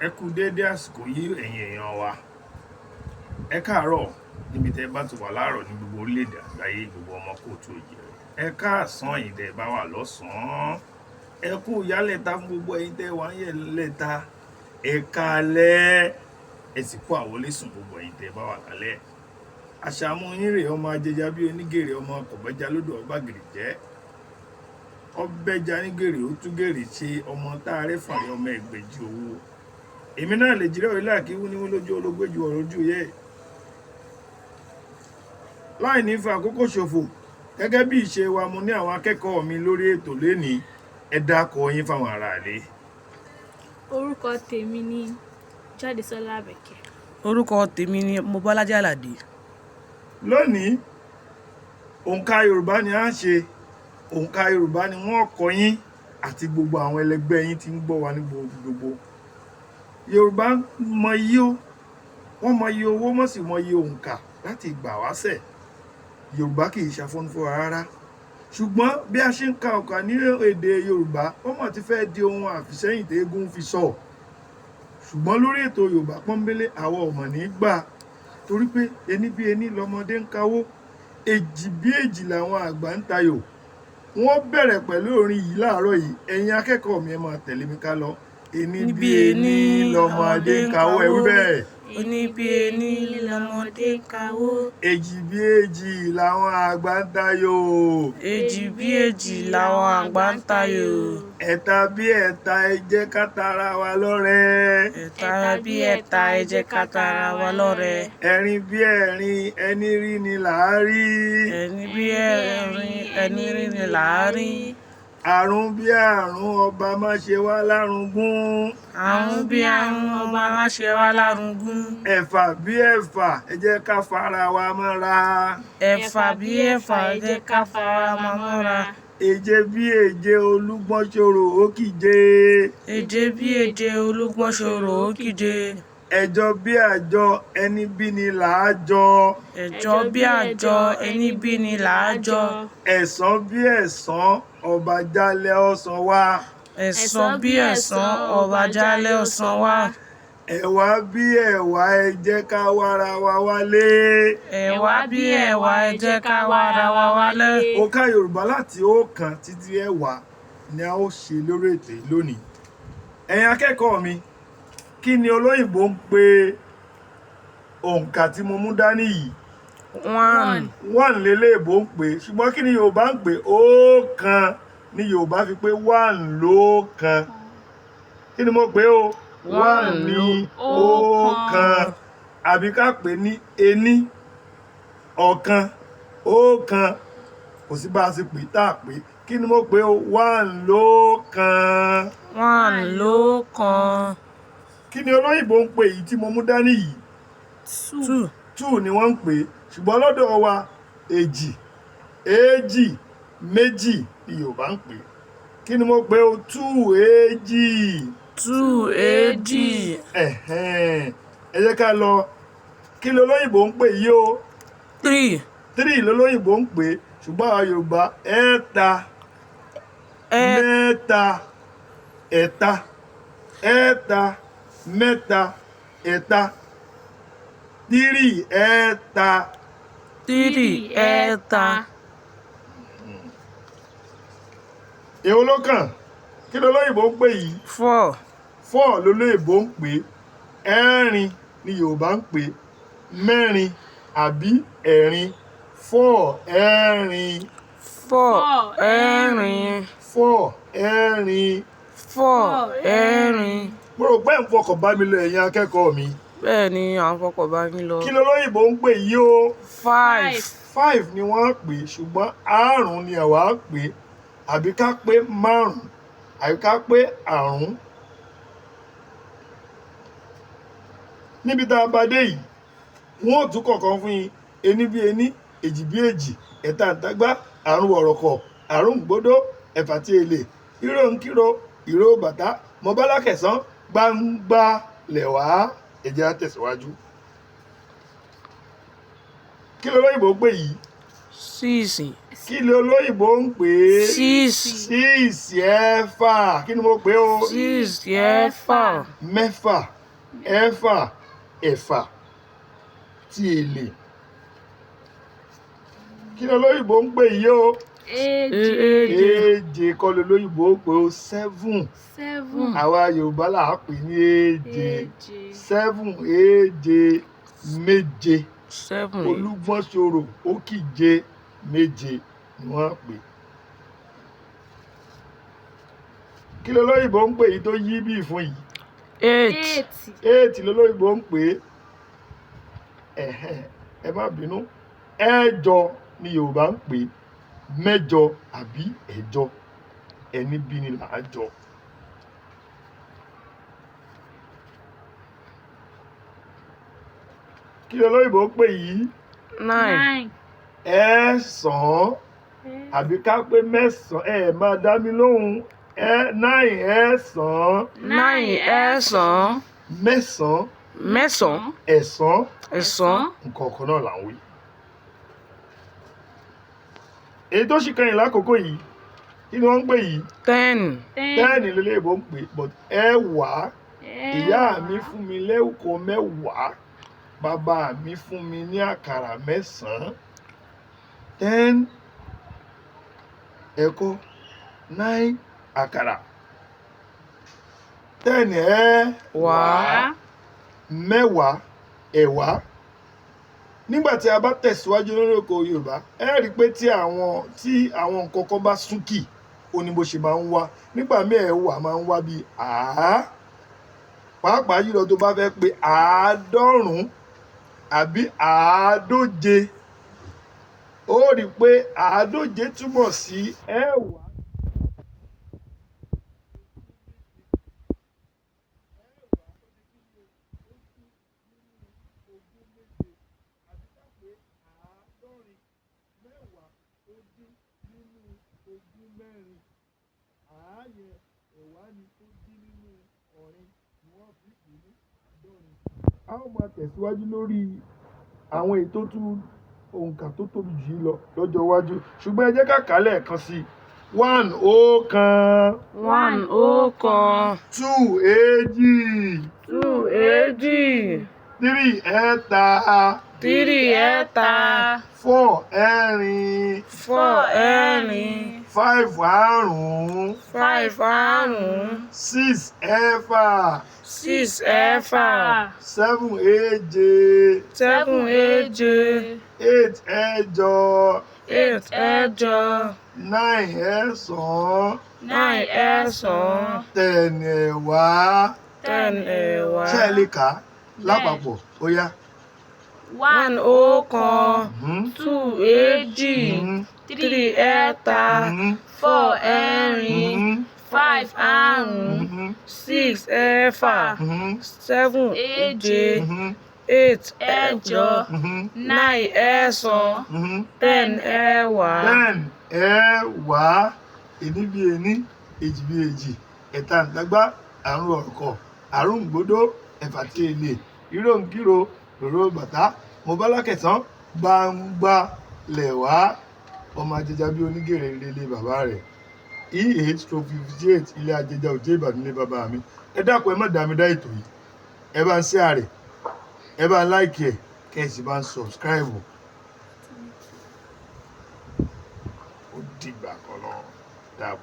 Ẹ kú déédé àsìkò yìí ẹ̀yin èèyàn wa. Ẹ káàárọ̀ níbi tẹ́ bá ti wà láàárọ̀ ní gbogbo orílẹ̀-èdè àgbáyé, gbogbo ọmọ kóòtù òjìrè. Ẹ káàsán ẹ̀yin tẹ́ bá wà lọ́sàn-án. Ẹ kú ìyálẹ̀ta fún gbogbo ẹ̀yin tẹ́ wà ń yẹ̀lẹ̀ta. Ẹ káalẹ́. Ẹ sì kú àwọlésùn gbogbo ẹ̀yin tẹ́ bá wà lálẹ́. Àṣàmú yín rèé, ọmọ ajẹja bí onígèrè, ọmọ kọ̀bẹ́já lódò ọba gèrè jẹ́. Ọbẹ̀já ní gèrè ó tú gèrè ṣe, ọmọ táàrẹ́ fàrí ọmọ ẹgbẹ̀jì owó. Èmi náà lè jírẹ́ orílẹ̀ àkíwú ní wọ́n lójú ológbéjú ọ̀rọ̀ ojú yẹ. Láì ní fa àkókò ṣòfò, gẹ́gẹ́ bí ìṣe wa, mo ní àwọn akẹ́kọ̀ọ́ mi lórí ètò lénìí. Ẹ dákọ yín fáwọn aráalé. Orúkọ tèmi ni Jádesọ́lá Àbẹ̀kẹ́. Orúkọ tèmi ni Mobọ́lájí Àlàdé. Lónìí, òǹkà Yorùbá ni a ń ṣe. Òǹkà Yorùbá ni wọ́n kọ́ yín àti gbogbo àwọn ẹlẹgbẹ́ yín tí ń gbọ́ wa ní gbogbo. Yorùbá mọ iye ó, wọ́n mọ iye owó, wọ́n sì mọ iye òǹkà láti ìgbà wáṣẹ̀. Yorùbá kì í ṣàfọ́nfọ́ra rárá. Ṣùgbọ́n bí a ṣe ń ka òǹkà ní èdè Yorùbá, wọ́n mọ̀ ti fẹ́ di ohun àfìsẹ́yìn tẹ́gùn fi sọ. Ṣùgbọ́n lórí ètò Yorùbá pọ́nbélé àwọn ọmọ ní gbà, torí pé ení bí ení lọmọdé ń kawó, èjì bí èjì làwọn àgbà ń tayò. Wọ́n bẹ̀rẹ̀ pẹ̀lú orin yìí láàárọ̀ yìí. Ẹ̀yin akẹ́kọ̀ọ́ mi ẹ máa tẹ̀lé mi ká lọ. Ení bí ení lọmọdé ń kawó, ẹ wí bẹ́ẹ̀. Ení bí ení lọmọdé ń kawó. Èjì bí èjì làwọn àgbà ń tayò. Èjì bí èjì làwọn àgbà ń tayò. Ẹ̀ta bí ẹ̀ta, ẹ jẹ́ ká tara wa lọ́rẹ. Ẹ̀ta bí ẹ̀ta, ẹ jẹ́ ká tara wa lọ́rẹ. Ẹ̀rin bí ẹ̀rin, ẹni rí ni làá rí. Ẹni bí ẹ̀rin, ẹni rí ni làá rí. Àrùn bí àrùn, ọba má ṣe wá lárùngún. Àrùn bí àrùn, ọba má ṣe wá lárùngún. Ẹ̀fà bí ẹ̀fà, ẹ jẹ́ ká fara wa mọ́ra. Ẹ̀fà bí ẹ̀fà, ẹ jẹ́ ká fara wa mọ́ra. Èje bí èje, olúgbọ́n ṣòro ó kíje. Èje bí èje, olúgbọ́n ṣòro ó kíje. Ẹ̀jọ bí àjọ, ẹni bí ni làá jọ. Ẹ̀jọ bí àjọ, ẹni bí ni làá jọ. Ẹ̀sán bí ẹ̀sán, ọba jálẹ̀ ọ̀sán wá. Ẹ̀sán bí ẹ̀sán, ọba jálẹ̀ ọ̀sán wá. Ẹ̀wá bí ẹ̀wá, ẹ jẹ́ ká wára wa wálé. Ẹ̀wá bí ẹ̀wá, ẹ jẹ́ ká wára wa wálé. Òǹkà Yorùbá láti ọ̀kan títí ẹ̀wá ni a ó ṣe lórí ètò yìí lónìí. Ẹ̀yin akẹ́kọ̀ọ́ mi, kí ni olóyìnbó ń pe òǹkà tí mo mú dání yìí? One lélẹ́ẹ̀bó ń pè, ṣùgbọ́n kí ni Yorùbá ń pè? Ọ̀kan ni Yorùbá fi pé one lóòkan. Kí ni mo pè o? One ní ọ̀kan. Àbí ká pè ní ení, ọ̀kan, ọ̀kan. Kò sí bá a ṣe pè tá a pè. Kí ni mo pè o? One lóòkan. One lóòkan. Kí ni olóyìnbó ń pè èyí tí mo mú dání yìí? Two ni wọ́n ń pè, ṣùgbọ́n lọ́dọ̀ wa èjì, èjì, méjì ni Yorùbá ń pè. Kí ni mo pè o? Two èjì. Two èjì. Ẹ jẹ́ ká lọ. Kí ni olóyìnbó ń pè yìí o? Three lolóyìnbó ń pè, ṣùgbọ́n àwọn Yorùbá ẹ̀ta, mẹ́ta, ẹ̀ta, ẹ̀ta, mẹ́ta, ẹ̀ta. Three ẹ̀ta. Èwo ló kàn? Kí ló lóyìnbó ń pè yìí? Four ló lóyìnbó ń pè. Ẹ̀rin ni Yorùbá ń pè. Mẹ́rin àbí ẹ̀rin. Four ẹ̀rin. Mo rò pé ń fọkàn bá mi lọ ẹ̀yin akẹ́kọ̀ọ́ mi. Bẹ́ẹ̀ ni à ń fọkàn bá yín lọ. Kí ló lóyìnbó ń pè yìí o? Five ni wọ́n pè, ṣùgbọ́n àrùn ni àwa pè. Àbí ká pé márùn, àbí ká pé àrùn. Níbi tá a bá dé yìí, wọ́n ò tún kọ̀ọ̀kan fún yín. Ení bí ení, èjì bí èjì, ẹ̀ta àtagbá, àrùn wọ̀rọ̀kọ̀, àrùn gbódó, ẹ̀fà tí èlè, ìró ń kíro, ìró bàtà, mọ́bálá kẹsàn-án, gbangba lẹ̀wá. Ẹ jẹ́ á tẹ̀síwájú. Kí ló lóyìnbó pè yìí? kí ni olóyìnbó ń pè é? 6 6 ẹ̀fà. Kí ni mo pè o? 6 ẹ̀fà. Mẹ́fà, ẹ̀fà, ẹ̀fà tí èlé. Kí ni olóyìnbó ń pè yìí o? èje, Èje kọ́ ni olóyìnbó ń pè o. 7. 7, Àwa Yorùbá là á pè ní èje. èje, 7 èje méje. 7 Olúgbọ́nṣorò ó kíje méje ni wọ́n pè. Kí ni olóyìnbó ń pè yìí tó yí bí ìfún yìí? 8 8 lolóyìnbó ń pè é. Ẹ má bínú. Ẹ̀jọ ni Yorùbá ń pè é. Mẹ́jọ àbí ẹ̀jọ ẹni bí ni là á jọ. Kí ni olóyìnbó ń pè yìí? 9 Ẹ̀sán àbí ká pé mẹ́sàn-án. Ẹ máa dá mi lóhùn. 9 ẹ̀sán. 9 ẹ̀sán. Mẹ́sàn-án. Mẹ́sàn-án. Ẹ̀sán. Ẹ̀sán. Nǹkan kan náà là ń wí. Èyí tó sì kẹyìn lákòókò yìí, kí ni wọ́n ń pè yìí? 10 10 lélẹ́yìnbó ń pè, but ẹ̀wá. Ìyá mi fún mi lẹ́wùkọ́ mẹ́wàá. Bàbá mi fún mi ní àkàrà 9. 10 ẹ̀kọ́, 9 àkàrà. 10 wá. mẹ́wàá ẹ̀wá. Nígbà tí a bá tẹ̀síwájú lórí oko Yorùbá, ẹ rí i pé tí àwọn nǹkan kan bá súnkì, ó ní bó ṣe máa ń wá. Nígbà míì ẹ̀wá máa ń wá bíi àá. Pàápàá jùlọ tó bá fẹ́ pé 90 àbí 140. Ó rí i pé 140 túmọ̀ sí ẹ̀wá. A ó máa tẹ̀síwájú lórí àwọn ètò tún òǹkà tó tóbi jù yìí lọ lọ́jọ́ iwájú, ṣùgbọ́n ẹ jẹ́ ká kà á lẹ́ẹ̀kan sí i. 1 ọ̀kan. 1 ọ̀kan. 2 èjì. 2 èjì. 3 ẹ̀ta. 3 ẹ̀ta. 4 ẹ̀rin. 4 ẹ̀rin. 5 àrún. 5 àrún. 6 ẹ̀fà. 6 ẹ̀fà. 7 èje. 7 èje. 8 ẹ̀jọ. 8 ẹ̀jọ. 9 ẹ̀sán. 9 ẹ̀sán. 10 ẹ̀wá. 10 ẹ̀wá. Ṣé ẹ lè kà á lápapọ̀? Ó yá. 1 ọ̀kan. 2 èjì. 3 ẹ̀ta. 4 ẹ̀rin. 5 àrún. 6 ẹ̀fà. 7 èje. 8 ẹ̀jọ. 9 ẹ̀sán. 10 ẹ̀wá. 10 ẹ̀wá. Ení bí ení, èjì bí èjì, ẹ̀ta ǹtágbá, àrún ọ̀rọ̀kọ̀, àrún gbódó, ẹ̀fà tí èlé, ìró nkírò, ròró bàtá, mo bá lákẹ̀tán, gbangba lẹ̀wá. Ọmọ ajẹja bí onígèrè ilé bàbá rẹ̀. EH-58 ilé ajẹja òjé Ìbàdàn ilé bàbá mi. Ẹ dákun ẹ má dá mi dá ètò yìí. Ẹ bá ń share rẹ̀, ẹ bá ń like ẹ̀, kẹ́ ẹ sì bá ń subscribe. Ó dìgbà kan náà.